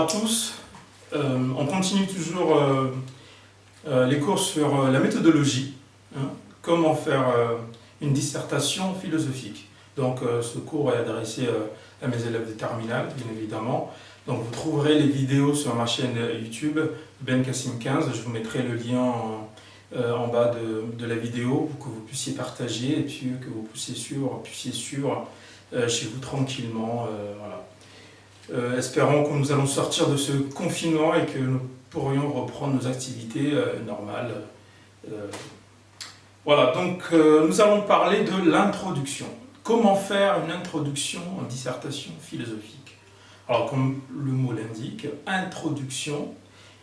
tous, on continue toujours les cours sur la méthodologie, hein, comment faire une dissertation philosophique. Donc ce cours est adressé à mes élèves de terminale, bien évidemment. Donc vous trouverez les vidéos sur ma chaîne YouTube, Ben Kassim 15, je vous mettrai le lien en bas de la vidéo pour que vous puissiez partager et puis que vous puissiez suivre chez vous tranquillement. Voilà. Espérons que nous allons sortir de ce confinement et que nous pourrions reprendre nos activités normales. Voilà, donc nous allons parler de l'introduction. Comment faire une introduction en dissertation philosophique? Alors, comme le mot l'indique, introduction,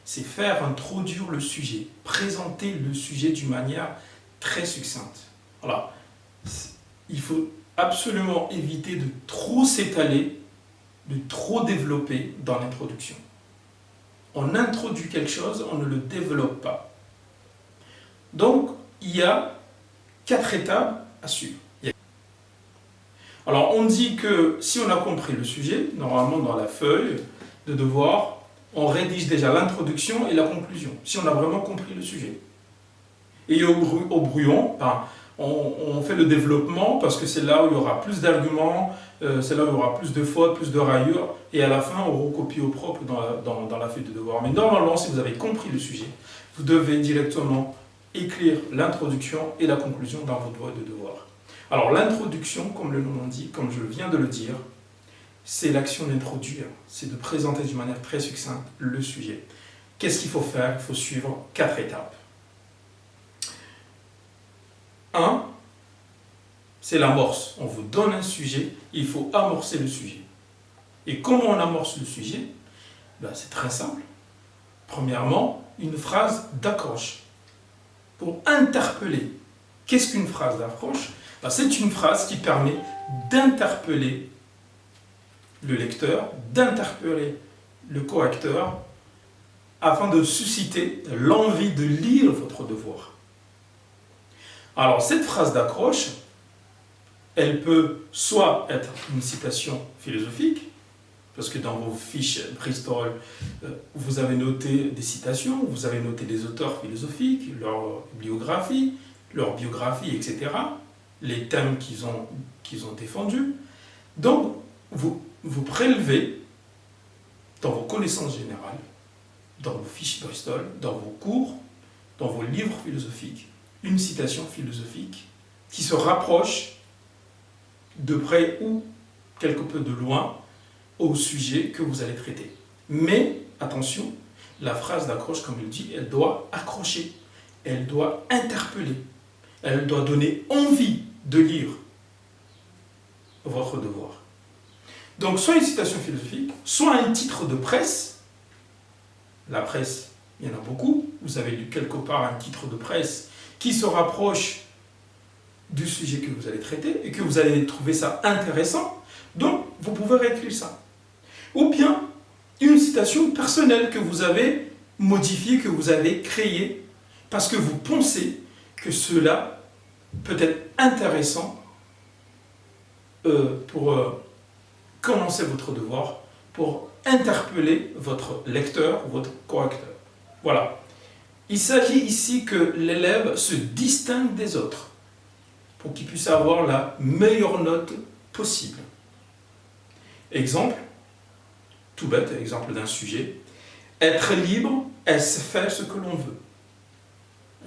c'est faire introduire le sujet, présenter le sujet d'une manière très succincte. Voilà, il faut absolument éviter de trop s'étaler, de trop développer dans l'introduction. On introduit quelque chose, on ne le développe pas. Donc, il y a 4 étapes à suivre. Alors, on dit que si on a compris le sujet, normalement dans la feuille de devoir, on rédige déjà l'introduction et la conclusion, si on a vraiment compris le sujet. Et au brouillon, on fait le développement parce que c'est là où il y aura plus d'arguments, c'est là où il y aura plus de fautes, plus de rayures, et à la fin, on recopie au propre dans la feuille de devoir. Mais normalement, si vous avez compris le sujet, vous devez directement écrire l'introduction et la conclusion dans votre feuille de devoir. Alors l'introduction, comme le nom l'indique, comme je viens de le dire, c'est l'action d'introduire, c'est de présenter d'une manière très succincte le sujet. Qu'est-ce qu'il faut faire? Il faut suivre 4 étapes. 1, c'est l'amorce. On vous donne un sujet, il faut amorcer le sujet. Et comment on amorce le sujet? C'est très simple. Premièrement, une phrase d'accroche pour interpeller. Qu'est-ce qu'une phrase d'accroche? C'est une phrase qui permet d'interpeller le lecteur, d'interpeller le correcteur, afin de susciter l'envie de lire votre devoir. Alors, cette phrase d'accroche, elle peut soit être une citation philosophique, parce que dans vos fiches Bristol, vous avez noté des citations, vous avez noté des auteurs philosophiques, leur biographie, etc., les thèmes qu'ils ont défendus. Donc, vous prélevez dans vos connaissances générales, dans vos fiches Bristol, dans vos cours, dans vos livres philosophiques, une citation philosophique qui se rapproche de près ou quelque peu de loin au sujet que vous allez traiter. Mais, attention, la phrase d'accroche, comme il dit, elle doit accrocher, elle doit interpeller, elle doit donner envie de lire votre devoir. Donc, soit une citation philosophique, soit un titre de presse. La presse, il y en a beaucoup. Vous avez lu quelque part un titre de presse qui se rapproche du sujet que vous allez traiter et que vous allez trouver ça intéressant. Donc, vous pouvez réécrire ça. Ou bien, une citation personnelle que vous avez modifiée, que vous avez créée, parce que vous pensez que cela peut être intéressant pour commencer votre devoir, pour interpeller votre lecteur ou votre correcteur. Voilà. Il s'agit ici que l'élève se distingue des autres pour qu'il puisse avoir la meilleure note possible. Exemple, tout bête, exemple d'un sujet. Être libre, est-ce faire ce que l'on veut?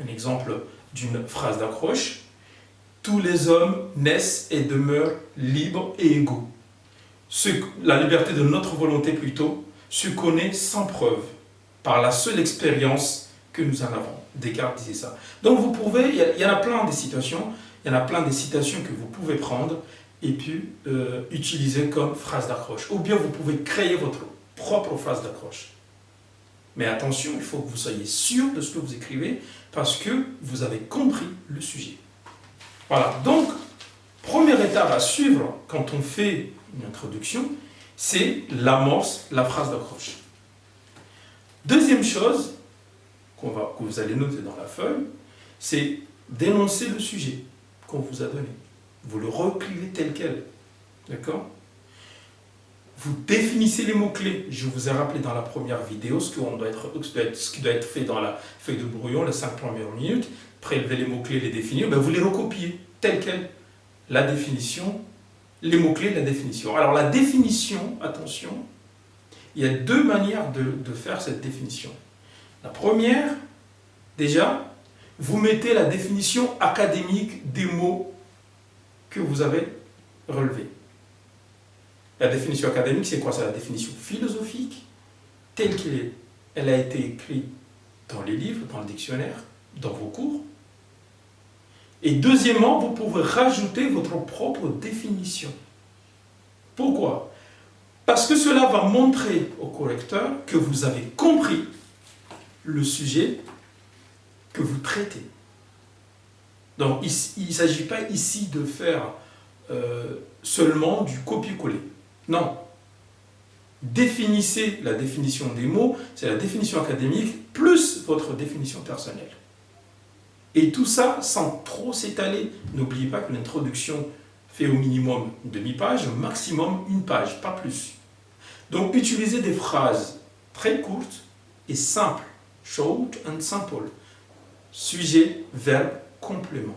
Un exemple d'une phrase d'accroche. Tous les hommes naissent et demeurent libres et égaux. La liberté de notre volonté plutôt se connaît sans preuve, par la seule expérience que nous en avons. Descartes disait ça. Donc vous pouvez, il y en a plein des citations, que vous pouvez prendre et puis utiliser comme phrase d'accroche. Ou bien vous pouvez créer votre propre phrase d'accroche. Mais attention, il faut que vous soyez sûr de ce que vous écrivez parce que vous avez compris le sujet. Voilà, donc, première étape à suivre quand on fait une introduction, c'est l'amorce, la phrase d'accroche. Deuxième chose que vous allez noter dans la feuille, c'est d'énoncer le sujet qu'on vous a donné. Vous le recrivez tel quel. D'accord? Vous définissez les mots-clés. Je vous ai rappelé dans la première vidéo ce qui doit être fait dans la feuille de brouillon, les 5 premières minutes. Prélever les mots-clés, les définir. Ben vous les recopiez, tel quel. La définition, les mots-clés, la définition. Alors la définition, attention, il y a 2 manières de faire cette définition. La première, déjà, vous mettez la définition académique des mots que vous avez relevés. La définition académique, c'est quoi? C'est la définition philosophique, telle qu'elle a été écrite dans les livres, dans le dictionnaire, dans vos cours. Et deuxièmement, vous pouvez rajouter votre propre définition. Pourquoi? Parce que cela va montrer au correcteur que vous avez compris le sujet que vous traitez. Donc, il ne s'agit pas ici de faire seulement du copier-coller. Non. Définissez la définition des mots, c'est la définition académique, plus votre définition personnelle. Et tout ça sans trop s'étaler. N'oubliez pas que l'introduction fait au minimum une demi-page, au maximum une page, pas plus. Donc, utilisez des phrases très courtes et simples. Short and simple. Sujet, verbe, complément.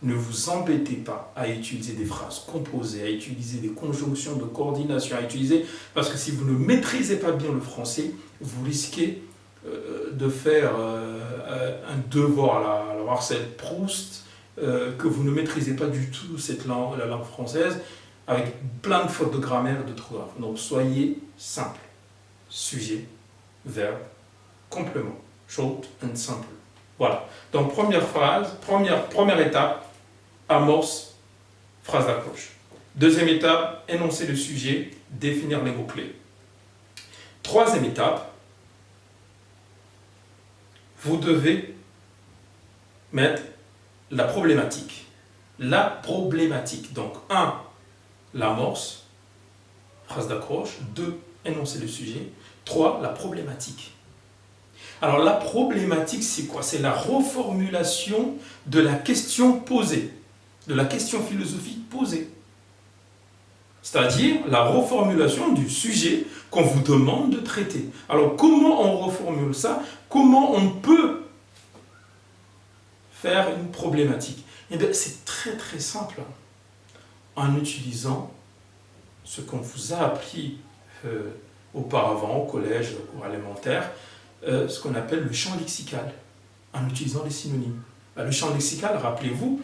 Ne vous embêtez pas à utiliser des phrases composées, à utiliser des conjonctions de coordination, à utiliser, parce que si vous ne maîtrisez pas bien le français, vous risquez de faire un devoir, la Marcel Proust, que vous ne maîtrisez pas du tout la langue française, avec plein de fautes de grammaire, de d'orthographe. Donc soyez simple. Sujet, verbe, complément. Short and simple. Voilà. Donc première phrase, première étape, amorce, phrase d'accroche. Deuxième étape, énoncer le sujet, définir les mots-clés. Troisième étape, vous devez mettre la problématique. La problématique. Donc 1, l'amorce, phrase d'accroche. 2, énoncer le sujet. 3, la problématique. Alors la problématique, c'est quoi? C'est la reformulation de la question posée, de la question philosophique posée. C'est-à-dire la reformulation du sujet qu'on vous demande de traiter. Alors comment on reformule ça? Comment on peut faire une problématique? Eh bien c'est très très simple, en utilisant ce qu'on vous a appris auparavant au collège, au cours élémentaire, ce qu'on appelle le champ lexical, en utilisant les synonymes. Le champ lexical, rappelez-vous,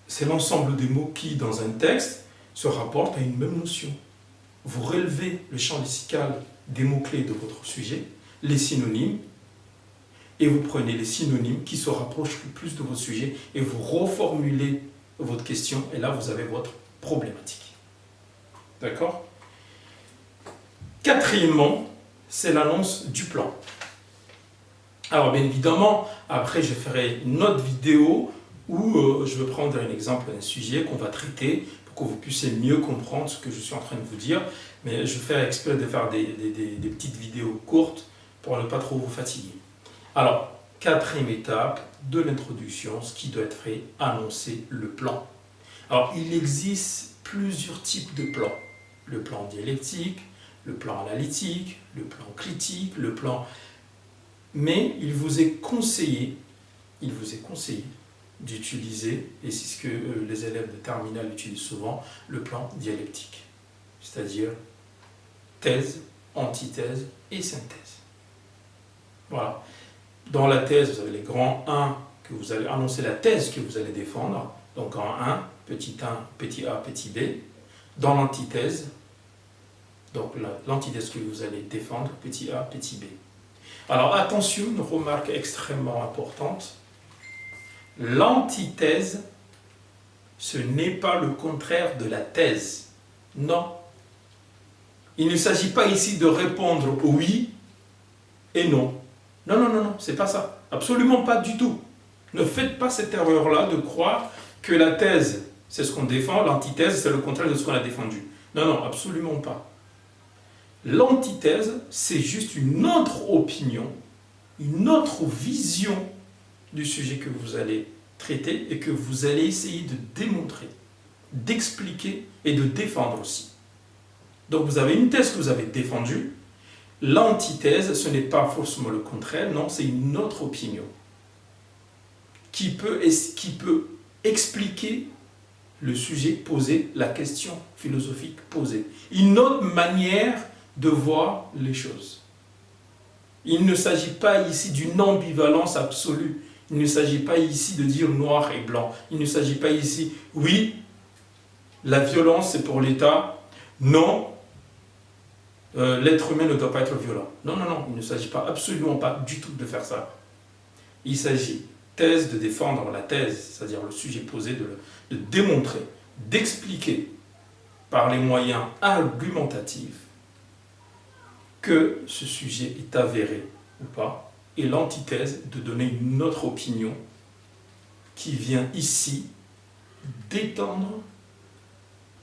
c'est l'ensemble des mots qui, dans un texte, se rapportent à une même notion. Vous relevez le champ lexical des mots-clés de votre sujet, les synonymes, et vous prenez les synonymes qui se rapprochent le plus de votre sujet, et vous reformulez votre question, et là, vous avez votre problématique. D'accord? Quatrièmement, c'est l'annonce du plan. Alors bien évidemment, après je ferai une autre vidéo où je vais prendre un exemple d'un sujet qu'on va traiter pour que vous puissiez mieux comprendre ce que je suis en train de vous dire. Mais je vais faire exprès de faire des petites vidéos courtes pour ne pas trop vous fatiguer. Alors, quatrième étape de l'introduction, ce qui doit être fait, annoncer le plan. Alors il existe plusieurs types de plans. Le plan dialectique, le plan analytique, le plan critique, le plan... Mais il vous est conseillé d'utiliser, et c'est ce que les élèves de terminale utilisent souvent, le plan dialectique. C'est-à-dire thèse, antithèse et synthèse. Voilà. Dans la thèse, vous avez les grands 1 que vous allez annoncer la thèse que vous allez défendre. Donc en 1, petit a, petit b. Dans l'antithèse, donc l'antithèse que vous allez défendre, petit a, petit b. Alors attention, une remarque extrêmement importante. L'antithèse, ce n'est pas le contraire de la thèse. Non. Il ne s'agit pas ici de répondre oui et non. Non, non, non, non, c'est pas ça. Absolument pas du tout. Ne faites pas cette erreur-là de croire que la thèse, c'est ce qu'on défend, l'antithèse, c'est le contraire de ce qu'on a défendu. Non, non, absolument pas. L'antithèse, c'est juste une autre opinion, une autre vision du sujet que vous allez traiter et que vous allez essayer de démontrer, d'expliquer et de défendre aussi. Donc vous avez une thèse que vous avez défendue. L'antithèse, ce n'est pas forcément le contraire, non, c'est une autre opinion qui peut expliquer le sujet posé, la question philosophique posée. Une autre manière de voir les choses. Il ne s'agit pas ici d'une ambivalence absolue. Il ne s'agit pas ici de dire noir et blanc. Il ne s'agit pas ici, oui, la violence c'est pour l'État, non, l'être humain ne doit pas être violent. Non, non, non, il ne s'agit pas, absolument pas du tout de faire ça. Il s'agit, thèse, de défendre la thèse, c'est-à-dire le sujet posé, de démontrer, d'expliquer par les moyens argumentatifs que ce sujet est avéré ou pas, et l'antithèse de donner une autre opinion qui vient ici d'étendre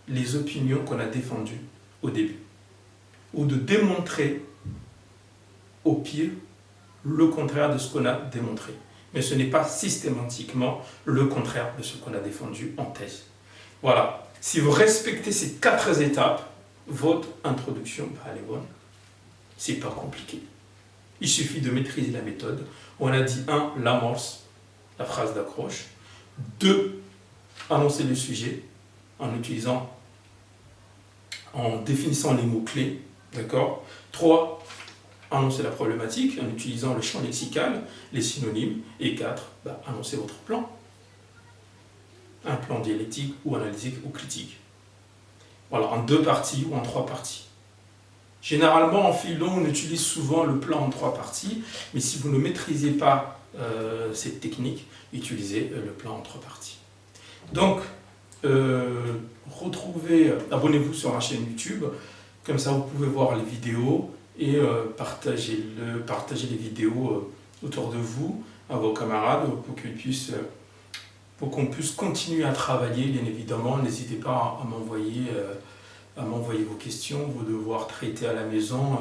les opinions qu'on a défendues au début, ou de démontrer au pire le contraire de ce qu'on a démontré. Mais ce n'est pas systématiquement le contraire de ce qu'on a défendu en thèse. Voilà. Si vous respectez ces 4 étapes, votre introduction, elle est bonne. C'est pas compliqué. Il suffit de maîtriser la méthode. On a dit 1, l'amorce, la phrase d'accroche. 2, annoncer le sujet en définissant les mots-clés. D'accord. 3, annoncer la problématique en utilisant le champ lexical, les synonymes. Et 4, annoncer votre plan. Un plan dialectique ou analytique ou critique. Voilà, en 2 parties ou en 3 parties. Généralement, en philo, on utilise souvent le plan en 3 parties, mais si vous ne maîtrisez pas cette technique, utilisez le plan en 3 parties. Donc, abonnez-vous sur la chaîne YouTube, comme ça vous pouvez voir les vidéos et partager les vidéos autour de vous, à vos camarades, pour qu'on puisse continuer à travailler, bien évidemment. N'hésitez pas à m'envoyer vos questions, vos devoirs traités à la maison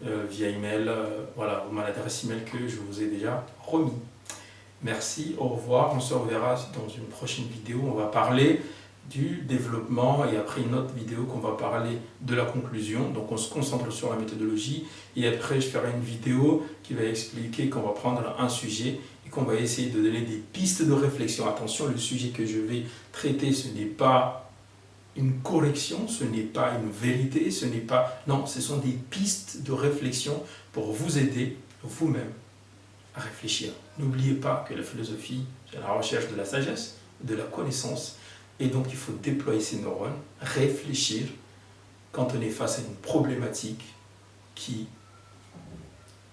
via email, voilà, ou l'adresse email que je vous ai déjà remis. Merci, au revoir, on se reverra dans une prochaine vidéo. On va parler du développement et après une autre vidéo qu'on va parler de la conclusion. Donc on se concentre sur la méthodologie et après je ferai une vidéo qui va expliquer qu'on va prendre un sujet et qu'on va essayer de donner des pistes de réflexion. Attention, le sujet que je vais traiter, ce n'est pas une correction, ce n'est pas une vérité, non, ce sont des pistes de réflexion pour vous aider vous-même à réfléchir. N'oubliez pas que la philosophie, c'est la recherche de la sagesse, de la connaissance, et donc il faut déployer ses neurones, réfléchir quand on est face à une problématique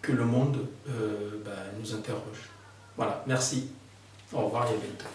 que le monde nous interroge. Voilà, merci, au revoir et à bientôt.